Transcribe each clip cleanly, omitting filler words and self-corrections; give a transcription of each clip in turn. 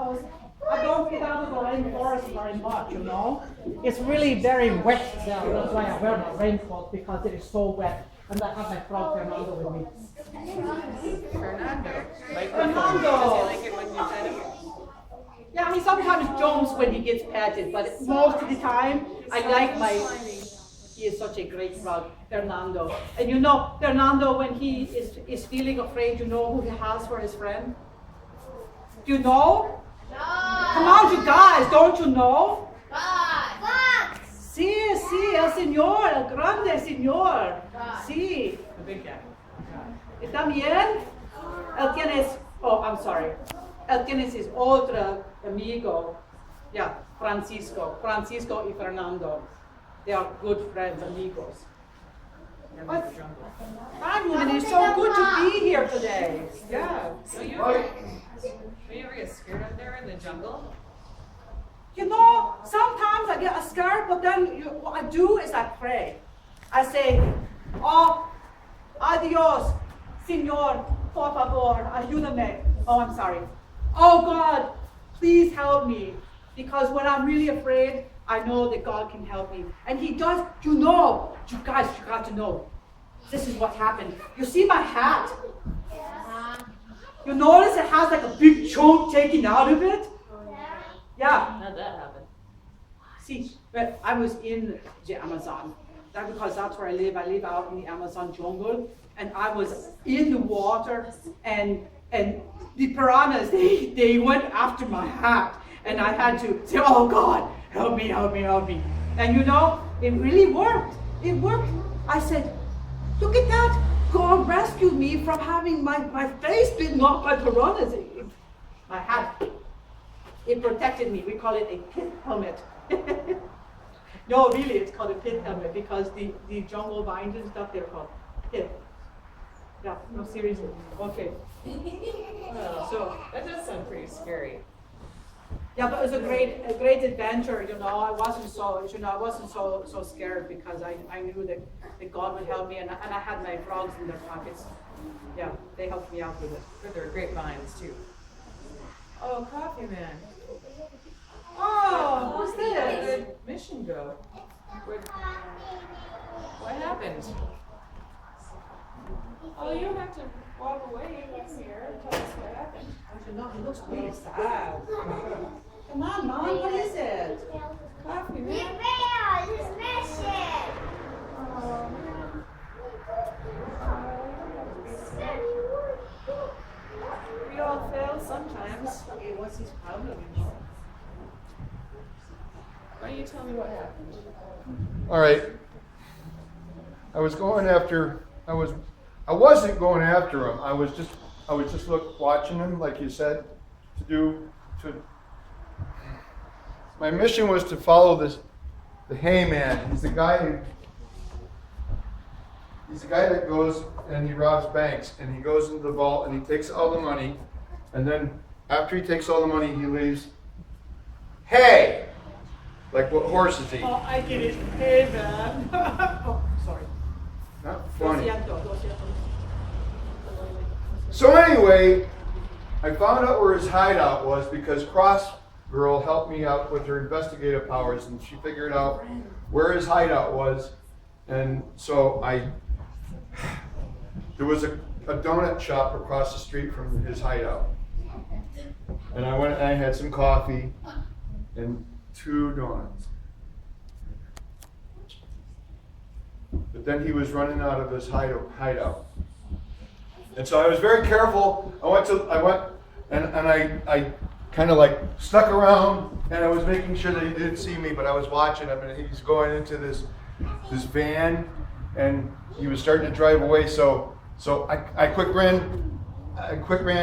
because I don't get out of the rainforest very much, you know. It's really very wet there. That's why I wear my raincoat, because it is so wet. And I have my frog Fernando with me. Fernando. Fernando! Does he like it when you pet him? Yeah, he sometimes jumps when he gets petted, but most of the time, I like my... He is such a great frog, Fernando. And you know, Fernando, when he is feeling afraid, you know who he has for his friend? Do you know? No. Come on, you guys, don't you know? God. Sí, sí, el señor, el grande señor. God. Sí. The big guy. Y también, él tiene, I'm sorry, él tiene his otro amigo, yeah, Francisco y Fernando. They are good friends, amigos. But, Simon, it's so good to be here today. Yeah. So you ever get scared out there in the jungle? You know, sometimes I get scared, but then what I do is I pray. I say, oh, adios, Señor, por favor, ayúdame. Oh, I'm sorry. Oh, God, please help me. Because when I'm really afraid, I know that God can help me. And He does, you know, you guys, you got to know. This is what happened. You see my hat? You notice it has like a big chunk taken out of it? Yeah. How'd that happen? See, but I was in the Amazon. That's because that's where I live. I live out in the Amazon jungle. And I was in the water, and the piranhas, they went after my hat. And I had to say, oh God, help me, help me, help me. And you know, it really worked. It worked. I said, look at that. God rescued me from having my face bitten off by piranhas. My hat, it protected me. We call it a pit helmet. No, really, it's called a pit helmet because the jungle vines and stuff, they're called pit. Yeah, no, seriously. Okay. So that does sound pretty scary. Yeah, but it was a great adventure, you know. I wasn't so scared because I knew that God would help me, and I had my frogs in their pockets. Yeah, they helped me out with it. But there are grapevines too. Oh, Coffee Man. Oh, who's How this? did the mission go? What happened? Oh, you don't have to walk away. Come here and tell us what happened. He looks pretty sad. Come on, Mom, what is it? Coffee The Man. bear is missing. We all fail sometimes. Okay, what's his problem? Why don't you tell me what happened? All right. I wasn't going after him. I was just watching him, like you said, my mission was to follow the hay man. He's the guy that goes and he robs banks, and he goes into the vault and he takes all the money, and then after he takes all the money, he leaves hay, like what horses eat. Oh, I get it. Hey, man. Oh, sorry. Not funny. Lo siento. So anyway, I found out where his hideout was because Cross Girl helped me out with her investigative powers, and she figured out where his hideout was. And so there was a donut shop across the street from his hideout. And I went and I had some coffee and 2 donuts. But then he was running out of his hideout. And so I was very careful. I went and I kind of like snuck around, and I was making sure that he didn't see me, but I was watching him, and he's going into this van, and he was starting to drive away. So I quick ran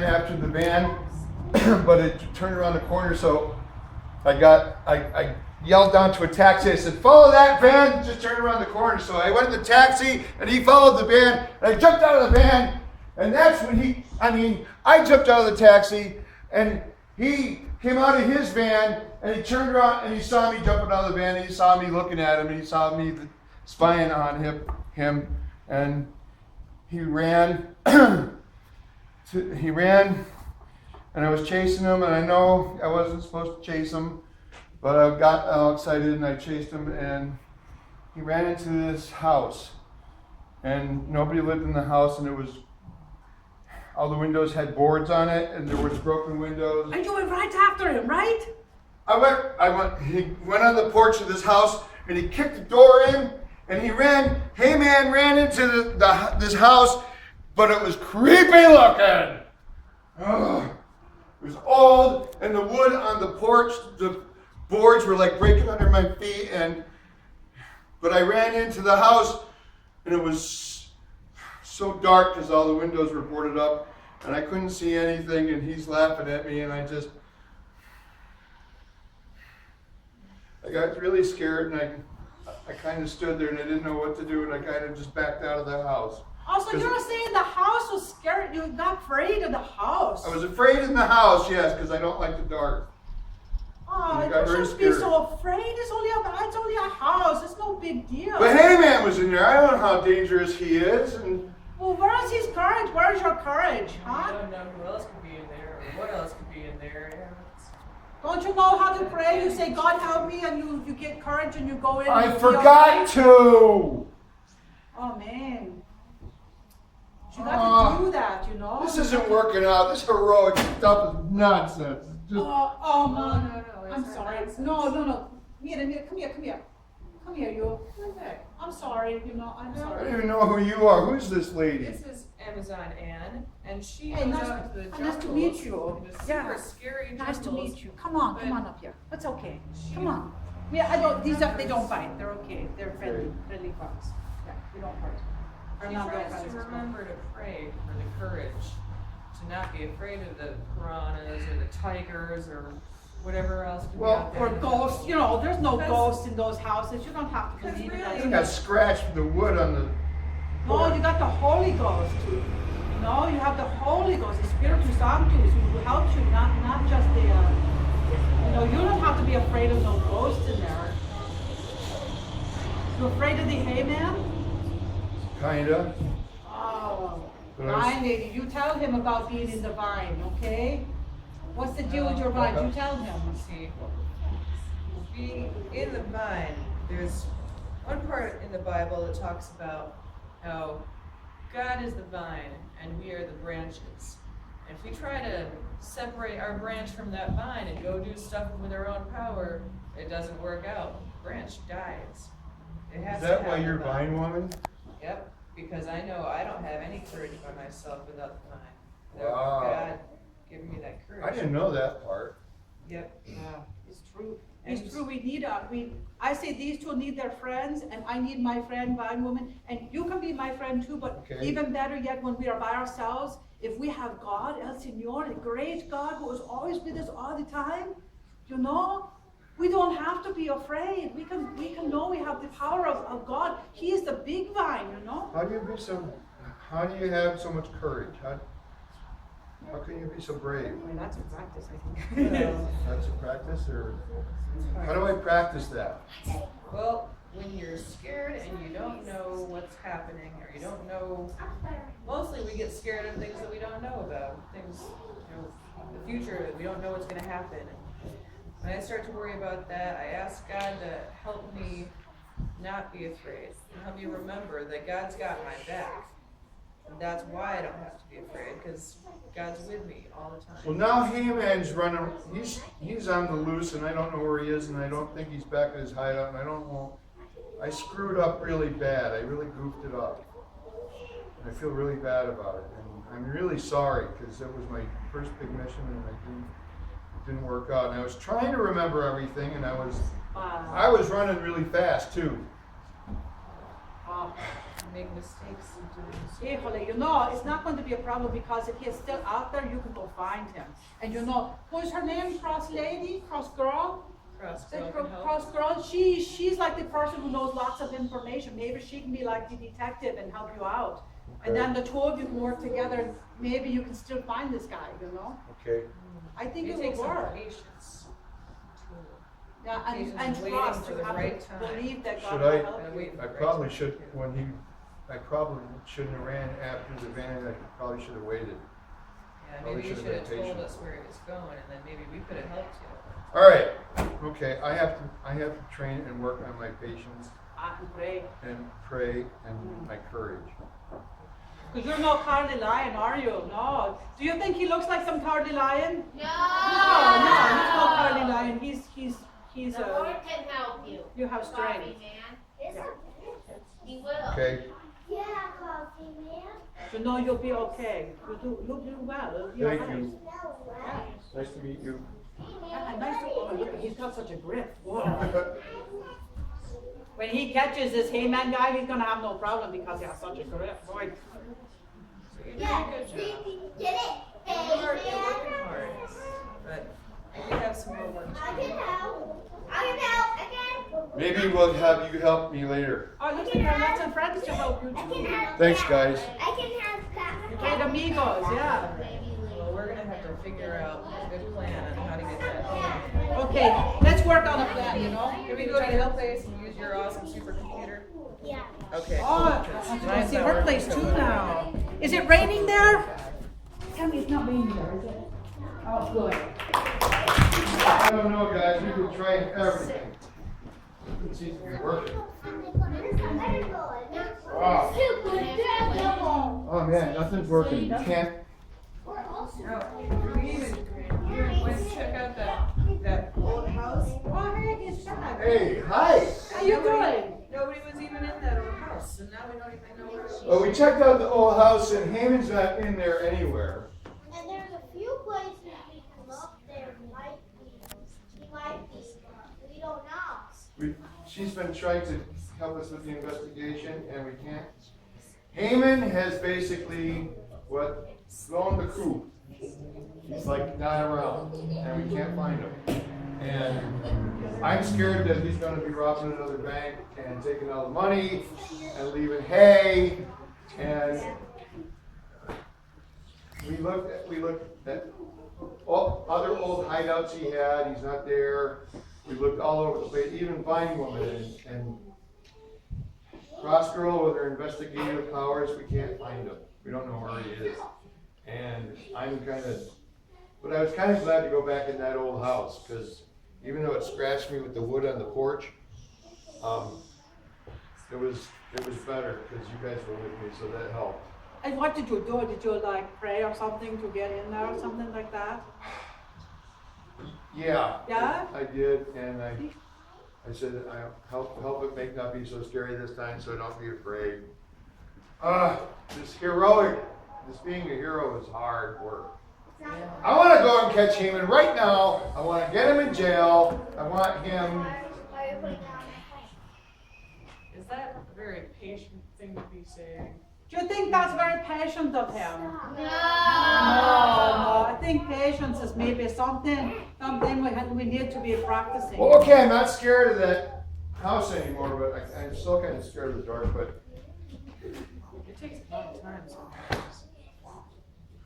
after the van, but it turned around the corner. So I yelled down to a taxi. I said, "Follow that van!" Just turned around the corner. So I went in the taxi, and he followed the van, and I jumped out of the van. And that's when I jumped out of the taxi, and he came out of his van, and he turned around, and he saw me jumping out of the van, and he saw me looking at him, and he saw me spying on him, and he ran, and I was chasing him, and I know I wasn't supposed to chase him, but I got all excited and I chased him, and he ran into this house, and nobody lived in the house, and it was, all the windows had boards on it, and there was broken windows. And you went right after him, right? He went on the porch of this house, and he kicked the door in, and he ran into this house, but it was creepy looking. Ugh. It was old, and the wood on the porch, the boards were like breaking under my feet, but I ran into the house, and it was so dark because all the windows were boarded up, and I couldn't see anything, and he's laughing at me, and I got really scared, and I kind of stood there, and I didn't know what to do, and I kind of just backed out of the house. Also, you're saying the house was scared. You got afraid of the house. I was afraid in the house, yes, because I don't like the dark. Oh, got you very shouldn't be scared. so afraid. It's only a house. It's no big deal. But Heyman was in there. I don't know how dangerous he is, and Well, where is his courage? Where is your courage, I huh? don't know who else could be in there, or what else could be in there. Yeah, it's- Don't you know how to pray? You say, God help me, and you get courage and you go in. I and forgot to. Oh, man. You got to do that, you know? This isn't working out. This heroic stuff is nonsense. Just, Oh, man. No, I'm it's sorry. nonsense. No. Mira, come here. Come here, you. Okay. I'm sorry, I'm I sorry. don't even know who you are. Who's this lady? This is Amazon Ann, and she Hey, goes nice- out to the nice to jungles meet you. in the super Yeah. scary Nice to jungles. meet you. Come on But up here. It's okay. she- Come on. Yeah, they don't bite. They're okay. They're friendly bugs. Yeah, we don't hurt. Or She not tries bad to bugs. remember to pray for the courage to not be afraid of the piranhas or the tigers or whatever else could Well, be out there. Or ghosts, there's no Because- ghosts in those houses. You don't have to Because believe in really- I that. got scratched with the wood on the. No, you got the Holy Ghost. No, you have the Holy Ghost, the Spiritus Sanctus, who helps you, not just the. You don't have to be afraid of no ghosts in there. You afraid of the hay man? Kinda. Oh, But I was- vine lady, you tell him about being in the vine, okay? What's the deal with your vine? You tell him. See, being in the vine, there's one part in the Bible that talks about how God is the vine and we are the branches. And if we try to separate our branch from that vine and go do stuff with our own power, it doesn't work out. The branch dies. It has Is to that why have you're the vine woman? Yep, because I know I don't have any courage by myself without the vine. Without Wow. God giving me that courage. I didn't know that part. Yep. Yeah, it's true. And- It's true. I say these two need their friends, and I need my friend, vine woman, and you can be my friend too. But Okay. even better yet, when we are by ourselves, if we have God, El Señor, the great God who is always with us all the time, we don't have to be afraid. We can know we have the power of God. He is the big vine, How do you have so much courage? How can you be so brave? Well, that's a practice, I think. That's a practice, or how do I practice that? Well, when you're scared and you don't know what's happening, or you don't know, mostly we get scared of things that we don't know about, things, the future, that we don't know what's going to happen. When I start to worry about that, I ask God to help me not be afraid, and help me remember that God's got my back. And that's why I don't have to be afraid, because God's with me all the time. Well, now He-Man's running. He's on the loose, and I don't know where he is, and I don't think he's back at his hideout, and I don't know. I screwed up really bad. I really goofed it up. And I feel really bad about it, and I'm really sorry because it was my first big mission, and it didn't work out. And I was trying to remember everything, and I was running really fast too. Make mistakes and do mistakes. Híjole, it's not going to be a problem because if he's still out there, you can go find him. And who's her name? Cross Lady? Cross Girl? Cross That girl can help. Cross Girl? She's like the person who knows lots of information. Maybe she can be like the detective and help you out. And then the two of you can work together and maybe you can still find this guy, Okay. I think It it takes will some work. patience. Yeah, Patience and and waiting trust. for You the have right to time. believe that God Should will I- help Gotta you. wait for I the right probably time. should I probably shouldn't have ran after the van. I probably should have waited. Yeah. Yeah, Well, we maybe you should should have have been told patient. us where he was going, and then maybe we could have helped you. All right. Okay. I have to train and work on my patience And pray. and pray and my courage. Because you're no cowardly lion, are you? No. Do you think he looks like some cowardly lion? No. No, he's no cowardly lion. He's The Lord can help you. you have Coffee strength. man. He will. Okay. Yeah, coffee man. You know you'll be okay. You'll do well. It'll be Thank alright. you. Yeah. Nice to meet you. Yeah, nice to, oh, look, he's got such a grip. Whoa. When he catches this He-Man guy, he's gonna have no problem because he has such a grip. Boy. So you're doing Yeah. a good job. Get it? You're working Hey, hard, but we have some more work I to do. can help. I can help. I can. Maybe we'll have you help me later. Oh, looks like you have lots of friends to help you I can too. help. Thanks, guys. I can help. You played amigos, yeah. Well, we're gonna have to figure out a good plan on how to get that home. Okay, let's work on a plan, you know? Can we go to your place and use your awesome supercomputer? Yeah. Okay. Oh, I have to go see her place too now. Is it raining there? Tell me it's not raining there, is it? Oh, good. I don't know, guys. We've been trying everything. It seems to be working. Wow. Oh man, nothing's working. You can't. We even went to check out that old house. Oh, hey, it's Chad. Hey, hi. How you doing? Nobody was even in that old house, and now we don't even know where she is. Well, we checked out the old house, and Haman's not in there anywhere. And there's a few places we can look. There might be. He might be. We don't know. She's been trying to help us with the investigation, and we can't. Haman has basically blown the coop. He's like not around, and we can't find him. And I'm scared that he's going to be robbing another bank and taking all the money and leaving hay. And we looked at all other old hideouts he had. He's not there. We looked all over the place, even Vine Woman and Cross Girl with her investigative powers. We can't find him. We don't know where he is. And but I was kind of glad to go back in that old house because even though it scratched me with the wood on the porch, it was better because you guys were with me, so that helped. And what did you do? Did you like pray or something to get in there or something like that? Yeah. Yeah? I did, and I said, I help it make not be so scary this time, so don't be afraid. This being a hero is hard work. I want to go and catch Haman right now. I want to get him in jail. I want him. Is that a very patient thing to be saying? Do you think that's very patient of him? No. No, I think patience is maybe something we need to be practicing. Well, okay, I'm not scared of that house anymore, but I'm still kind of scared of the dark. But It takes a long time sometimes.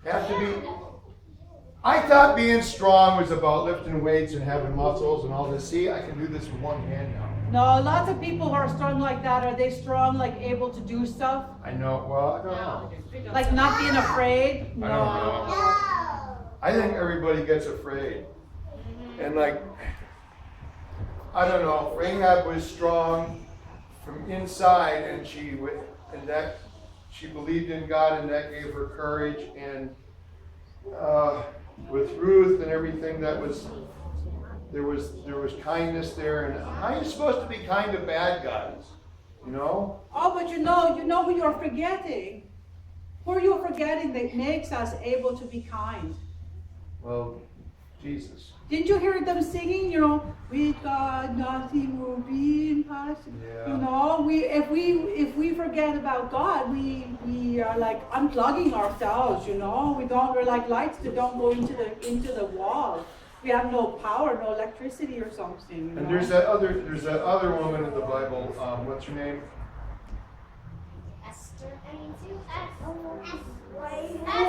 have to be. I thought being strong was about lifting weights and having muscles and all this. See, I can do this with one hand now. No, lots of people who are strong like that, are they strong, like able to do stuff? I know. Well, I don't know. Like not being afraid? No. I don't know. I think everybody gets afraid. And like, I don't know, Rahab was strong from inside and she believed in God and that gave her courage. And with Ruth and everything there was kindness there. And how are you supposed to be kind to bad guys? You know? Oh, but you know who you're forgetting. Who are you forgetting that makes us able to be kind? Well, Jesus. Didn't you hear them singing? With God nothing will be impossible. Yeah. If we forget about God, we are like unplugging ourselves. We're like lights that don't go into the wall. We have no power, no electricity or something. And there's that other woman in the Bible. What's her name?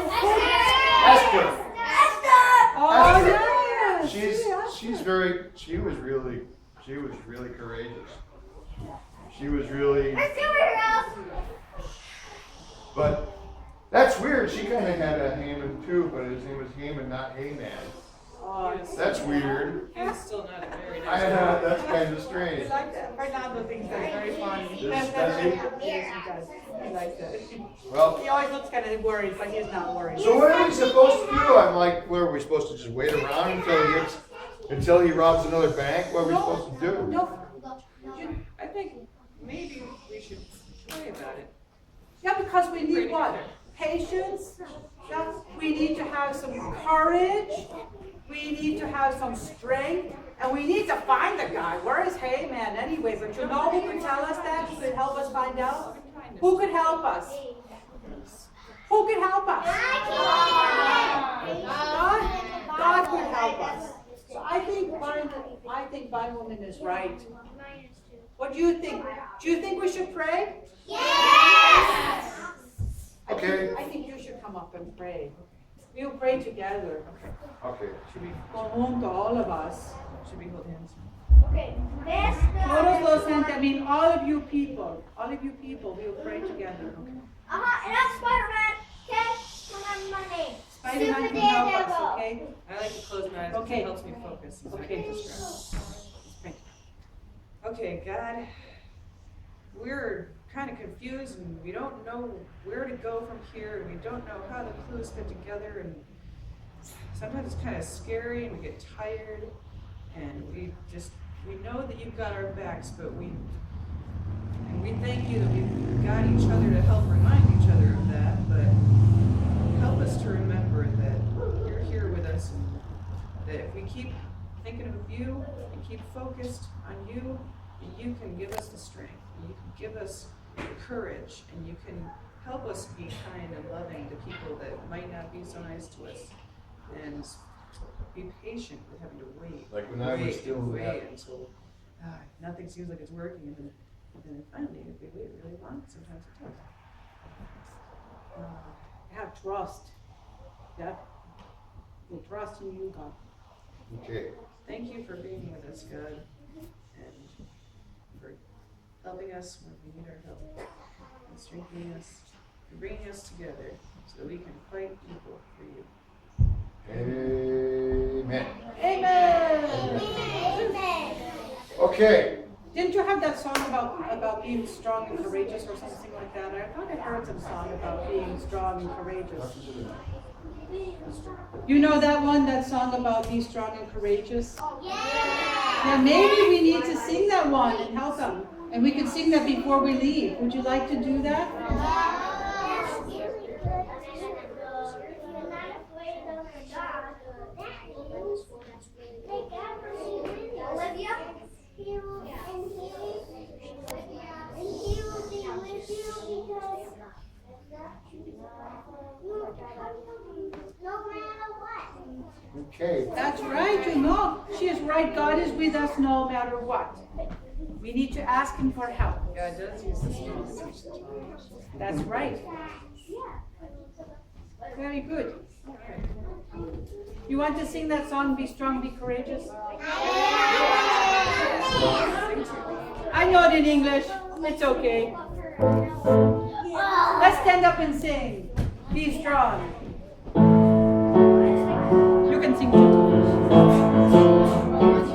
Esther. Esther. Oh Esther. yeah. She was really courageous. She was really. But that's weird. She kind of had a Haman too, but his name was Haman, not Hayman. Oh, That's weird. He's still not a very nice I guy. know, that's kind of I strange. like that. Fernando thinks that's very funny. Does he? Yes, he does. He likes that. Well, He always looks kind of worried, but he's not worried. so what are we supposed to do? I'm like, what are we supposed to just wait around until he robs another bank? What are we supposed to do? No, I think maybe we should pray about it. yeah, because we need what? Patience. Yeah, we need to have some courage. We need to have some strength. And we need to find the guy. Where is Hayman anyway? But you know who could tell us that? Who could help us find out? Who could help us? Who could help us? God could help us. So I think Bondwoman is right. What do you think? Do you think we should pray? Yes! Okay. I think you should come up and pray. We'll pray together. Okay. Should we Conjunto, all of us. hold hands? Okay, Todos los gente, I mean all of you people, we'll pray together. and I'm Spider-Man. Okay, remember my name. Spider-Man Super can help us, Daredevil. okay? I like to close my eyes because Okay. it helps me focus. So I Okay. get distracted. Okay, God, we're kind of confused and we don't know where to go from here and we don't know how the clues fit together and sometimes it's kind of scary and we get tired and we know that you've got our backs, but we thank you that we've got each other to help remind each other of that, but help us to remember that you're here with us and that if we keep thinking of you and keep focused on you, you can give us the strength, and you can give us the courage, and you can help us be kind and loving to people that might not be so nice to us, and be patient with having to wait. Like when I was wait still and wait that. until nothing seems like it's working, and then finally, if we wait really long, sometimes it does. Have trust. Yeah. We'll trust in you, God. Okay. Thank you for being with us, God, and for helping us when we need our help, and strengthening us, and bringing us together so that we can fight evil for you. Amen. Amen. Amen. Okay. Didn't you have that song about being strong and courageous or something like that? I thought I heard some song about being strong and courageous. You know that one, that song about be strong and courageous? Yeah, maybe we need to sing that one and help them. And we could sing that before we leave. Would you like to do that? Olivia? He will be with you because no matter what. Okay. That's right, you know. She is right. God is with us no matter what. We need to ask Him for help. God does use the song to teach the child. That's right. Very good. You want to sing that song, Be Strong, Be Courageous? I know it in English. It's okay. Let's stand up and sing. Be strong. You can sing too.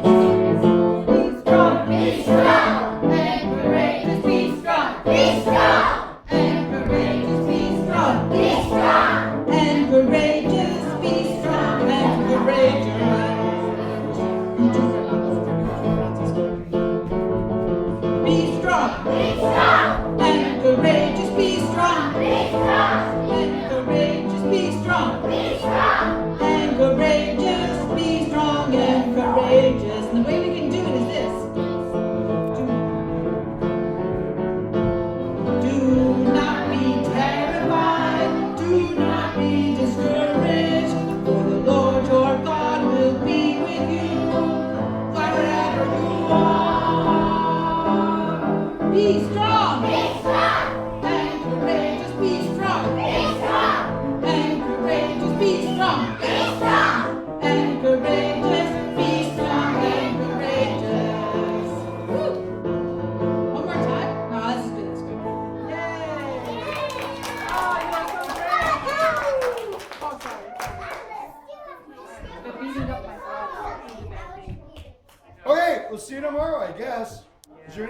Be strong. Be strong. And courageous. Be strong. Be strong. And courageous. Be strong. Be strong. And courageous. Be strong. And courageous. Be strong. Be strong. And courageous. Be strong. Be strong. And courageous. Be strong. Be strong. And courageous. Be strong and courageous. And the way we can do it is this. Do not be terrified. Do not be discouraged. For the Lord your God will be with you wherever you are. Be strong. Be strong. And courageous. Be strong. Be we'll see you tomorrow, I guess. Is your